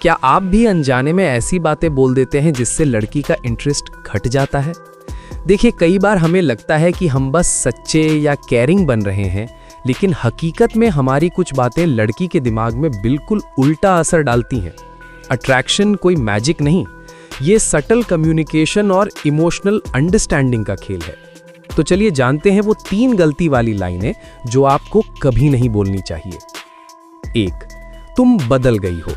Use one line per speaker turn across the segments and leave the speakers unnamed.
क्या आप भी अनजाने में ऐसी बातें बोल देते हैं जिससे लड़की का इंटरेस्ट घट जाता है? देखिए, कई बार हमें लगता है कि हम बस सच्चे या केयरिंग बन रहे हैं, लेकिन हकीकत में हमारी कुछ बातें लड़की के दिमाग में बिल्कुल उल्टा असर डालती हैं। अट्रैक्शन कोई मैजिक नहीं, ये सटल कम्युनिकेशन और इमोशनल अंडरस्टैंडिंग का खेल है। तो चलिए जानते हैं वो 3 गलती वाली लाइनें जो आपको कभी नहीं बोलनी चाहिए। 1. तुम बदल गई हो,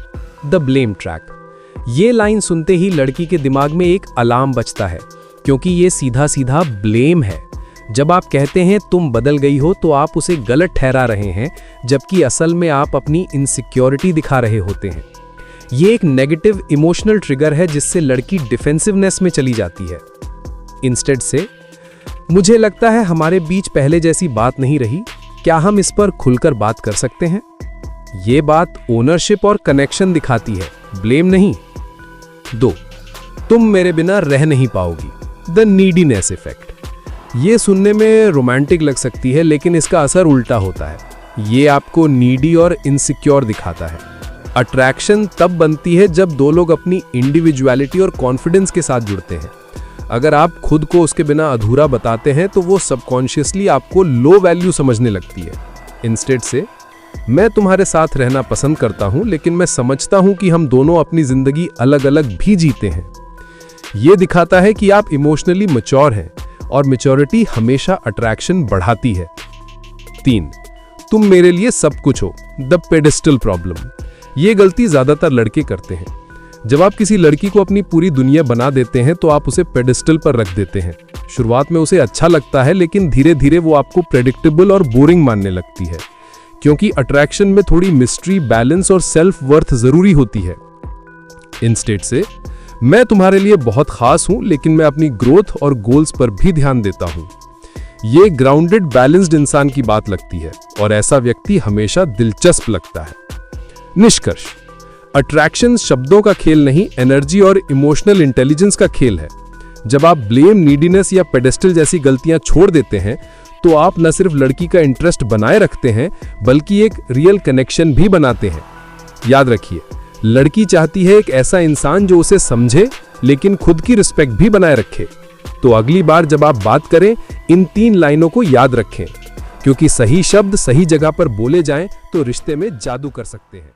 द ब्लेम ट्रैक। ये लाइन सुनते ही लड़की के दिमाग में एक अलार्म बजता है, क्योंकि ये सीधा सीधा ब्लेम है। जब आप कहते हैं तुम बदल गई हो, तो आप उसे गलत ठहरा रहे हैं, जबकि असल में आप अपनी इनसिक्योरिटी दिखा रहे होते हैं। ये एक नेगेटिव इमोशनल ट्रिगर है जिससे लड़की डिफेंसिवनेस में चली जाती है। इंस्टेड से, मुझे लगता है हमारे बीच पहले जैसी बात नहीं रही, क्या हम इस पर खुलकर बात कर सकते हैं? ये बात ओनरशिप और कनेक्शन दिखाती है, ब्लेम नहीं। 2. तुम मेरे बिना रह नहीं पाओगी, द नीडीनेस इफेक्ट। ये सुनने में रोमांटिक लग सकती है, लेकिन इसका असर उल्टा होता है। ये आपको नीडी और इनसिक्योर दिखाता है। अट्रैक्शन तब बनती है जब दो लोग अपनी इंडिविजुअलिटी और कॉन्फिडेंस के साथ जुड़ते हैं। अगर आप खुद को उसके बिना अधूरा बताते हैं, तो वो सबकॉन्शियसली आपको लो वैल्यू समझने लगती है। इंस्टेड से, मैं तुम्हारे साथ रहना पसंद करता हूं, लेकिन मैं समझता हूं कि हम दोनों अपनी जिंदगी अलग अलग भी जीते हैं। यह दिखाता है कि आप इमोशनली मैच्योर हैं, और मैच्योरिटी हमेशा अट्रैक्शन बढ़ाती है। 3. तुम मेरे लिए सब कुछ हो, द पेडेस्टल प्रॉब्लम। ये गलती ज्यादातर लड़के करते हैं। जब आप किसी लड़की को अपनी पूरी दुनिया बना देते हैं, तो आप उसे पेडेस्टल पर रख देते हैं। शुरुआत में उसे अच्छा लगता है, लेकिन धीरे धीरे वो आपको प्रेडिक्टेबल और बोरिंग मानने लगती है, क्योंकि अट्रैक्शन में थोड़ी मिस्ट्री, बैलेंस और सेल्फ वर्थ जरूरी होती है। इंस्टेड से, मैं तुम्हारे लिए बहुत खास हूं, लेकिन मैं अपनी ग्रोथ और गोल्स पर भी ध्यान देता हूं। ये ग्राउंडेड, बैलेंस्ड इंसान की बात लगती है, और ऐसा व्यक्ति हमेशा दिलचस्प लगता है। निष्कर्ष, अट्रैक्शन शब्दों का खेल नहीं, एनर्जी और इमोशनल इंटेलिजेंस का खेल है। जब आप ब्लेम, नीडीनेस या पेडेस्टल जैसी गलतियां छोड़ देते हैं, तो आप न सिर्फ लड़की का इंटरेस्ट बनाए रखते हैं, बल्कि एक रियल कनेक्शन भी बनाते हैं। याद रखिए, लड़की चाहती है एक ऐसा इंसान जो उसे समझे, लेकिन खुद की रिस्पेक्ट भी बनाए रखे। तो अगली बार जब आप बात करें, इन 3 लाइनों को याद रखें, क्योंकि सही शब्द सही जगह पर बोले जाएं तो रिश्ते में जादू कर सकते हैं।